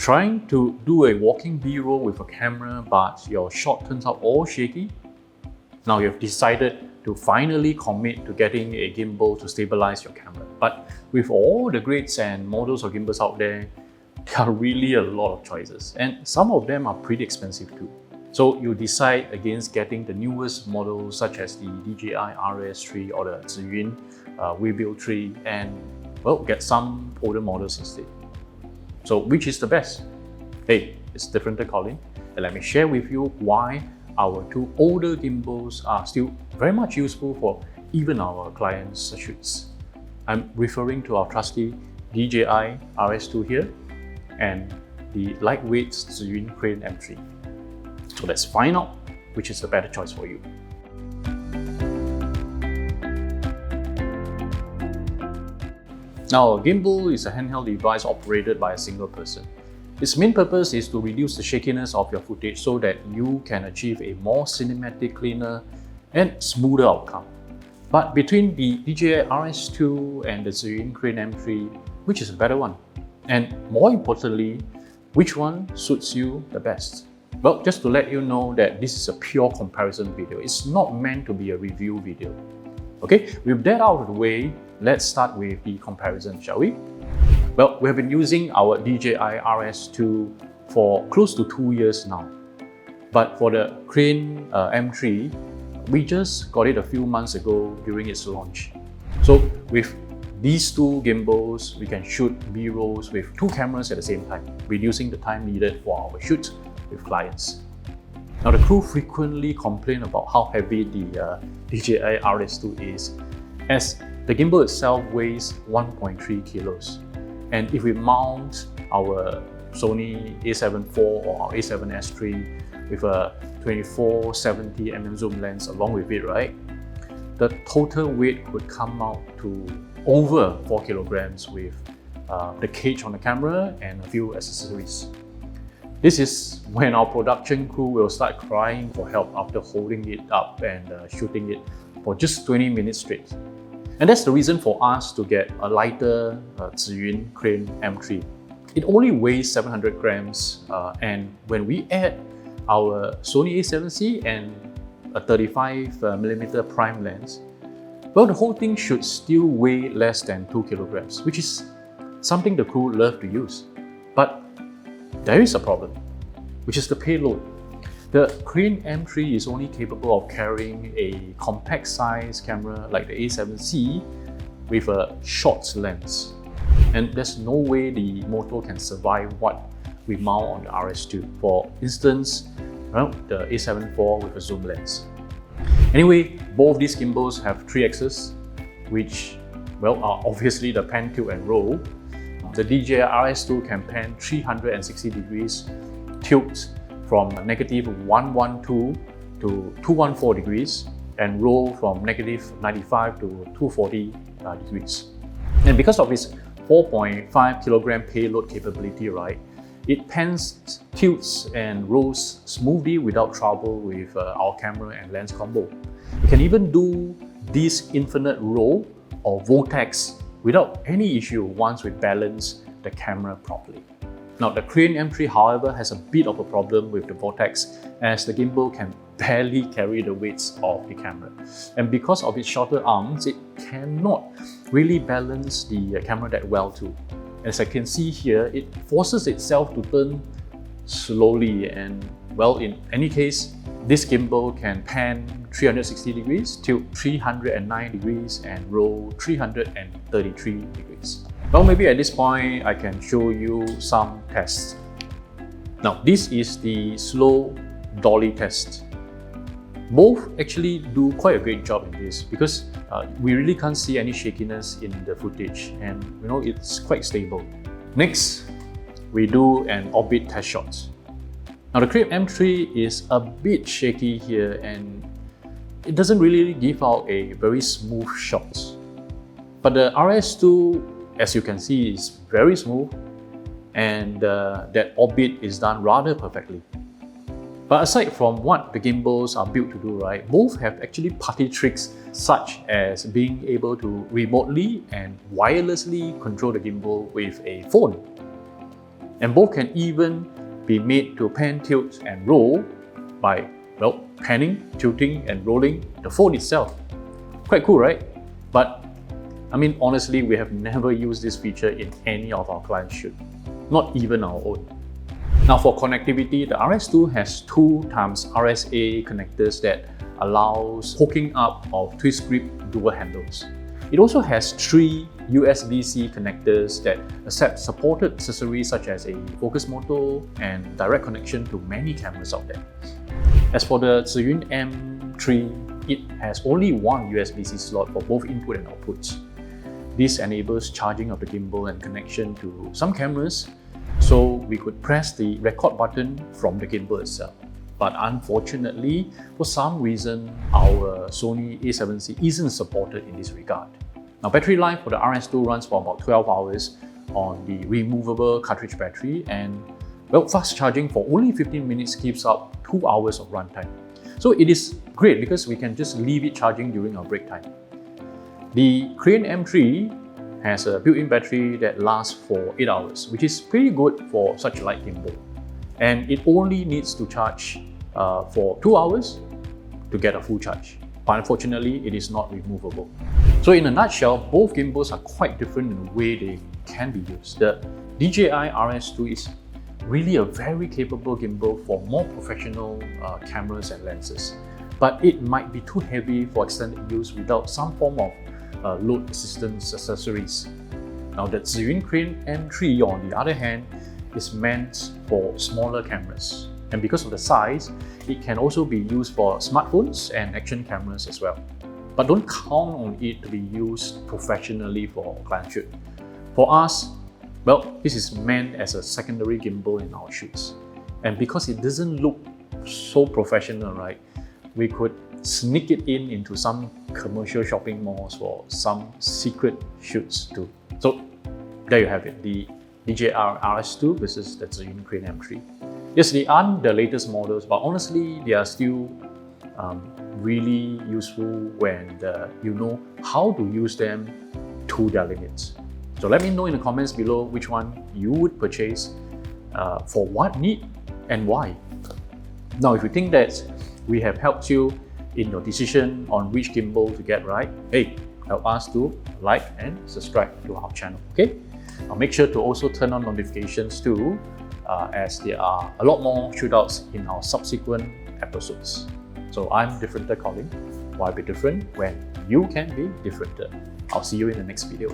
Trying to do a walking B-roll with a camera, but your shot turns out all shaky? Now you've decided to finally commit to getting a gimbal to stabilize your camera. But with all the grades and models of gimbals out there, there are really a lot of choices, and some of them are pretty expensive too. So you decide against getting the newest models such as the DJI RS2 or the Zhiyun Crane 3 and, well, get some older models instead. So which is the best? Hey, it's different, Colin, and let me share with you why our two older gimbals are still very much useful for even our clients' shoots. I'm referring to our trusty DJI RS2 here and the lightweight Zhiyun Crane M3. So let's find out which is the better choice for you. Now, a gimbal is a handheld device operated by a single person. Its main purpose is to reduce the shakiness of your footage so that you can achieve a more cinematic, cleaner, and smoother outcome. But between the DJI RS2 and the Zhiyun Crane M3, which is a better one? And more importantly, which one suits you the best? Well, just to let you know that this is a pure comparison video. It's not meant to be a review video. Okay, with that out of the way, let's start with the comparison, shall we? Well, we have been using our DJI RS2 for close to 2 years now. But for the Crane M3, we just got it a few months ago during its launch. So with these two gimbals, we can shoot B-rolls with two cameras at the same time, reducing the time needed for our shoots with clients. Now, the crew frequently complain about how heavy the DJI RS2 is, as the gimbal itself weighs 1.3 kilos. And if we mount our Sony a7 IV or our a7S III with a 24-70mm zoom lens along with it, right, the total weight would come out to over 4 kilograms with the cage on the camera and a few accessories. This is when our production crew will start crying for help after holding it up and shooting it for just 20 minutes straight. And that's the reason for us to get a lighter Zhiyun Crane M3. It only weighs 700 grams and when we add our Sony a7C and a 35mm prime lens, well, the whole thing should still weigh less than 2 kilograms, which is something the crew love to use. But there is a problem, which is the payload. The Crane M3 is only capable of carrying a compact size camera like the a7C with a short lens. And there's no way the motor can survive what we mount on the RS2. For instance, well, the a7 IV with a zoom lens. Anyway, both these gimbals have 3 axes, which, well, are obviously the pan, tilt, and roll. The DJI RS2 can pan 360 degrees, tilt from -112 to 214 degrees, and roll from -95 to 240 degrees. And because of its 4.5 kilogram payload capability, right, it pans, tilts, and rolls smoothly without trouble with our camera and lens combo. You can even do this infinite roll or vortex without any issue once we balance the camera properly. Now, the Crane M3, however, has a bit of a problem with the vortex, as the gimbal can barely carry the weights of the camera. And because of its shorter arms, it cannot really balance the camera that well too. As I can see here, it forces itself to turn slowly, and, well, in any case, this gimbal can pan 360 degrees, tilt 309 degrees, and roll 333 degrees. Well, maybe at this point, I can show you some tests. Now, this is the slow dolly test. Both actually do quite a great job in this because we really can't see any shakiness in the footage, and it's quite stable. Next, we do an orbit test shot. Now, the Crane M3 is a bit shaky here and it doesn't really give out a very smooth shot. But the RS2, as you can see, is very smooth, and that orbit is done rather perfectly. But aside from what the gimbals are built to do, right, both have actually party tricks such as being able to remotely and wirelessly control the gimbal with a phone. And both can even be made to pan, tilt and roll by, well, panning, tilting and rolling the phone itself. Quite cool, right? But I mean, honestly, we have never used this feature in any of our clients' shoot, not even our own. Now for connectivity, the RS2 has 2 times RSA connectors that allows hooking up of twist grip dual handles. It also has 3 USB-C connectors that accept supported accessories such as a focus motor and direct connection to many cameras out there. As for the Zhiyun M3, it has only 1 USB-C slot for both input and outputs. This enables charging of the gimbal and connection to some cameras, so we could press the record button from the gimbal itself. But unfortunately, for some reason, our Sony a7C isn't supported in this regard. Now, battery life for the RS2 runs for about 12 hours on the removable cartridge battery, and well, fast charging for only 15 minutes keeps up 2 hours of runtime. So it is great because we can just leave it charging during our break time. The Crane M3 has a built-in battery that lasts for 8 hours, which is pretty good for such a light gimbal. And it only needs to charge for 2 hours to get a full charge. But unfortunately, it is not removable. So in a nutshell, both gimbals are quite different in the way they can be used. The DJI RS2 is really a very capable gimbal for more professional cameras and lenses. But it might be too heavy for extended use without some form of load assistance accessories. Now the Zhiyun Crane M3, on the other hand, is meant for smaller cameras. And because of the size, it can also be used for smartphones and action cameras as well. But don't count on it to be used professionally for client shoot. For us, well, this is meant as a secondary gimbal in our shoots. And because it doesn't look so professional, right, we could sneak it into some commercial shopping malls for some secret shoots too. So there you have it, the DJI RS2 versus the Zhiyun Crane M3. Yes, they aren't the latest models, but honestly, they are still really useful when you know how to use them to their limits. So let me know in the comments below which one you would purchase, for what need and why. Now, if you think that we have helped you in your decision on which gimbal to get right, hey, help us to like and subscribe to our channel, okay? Now make sure to also turn on notifications too, as there are a lot more shootouts in our subsequent episodes. So I'm Differenter Colin. Why be different when you can be differenter? I'll see you in the next video.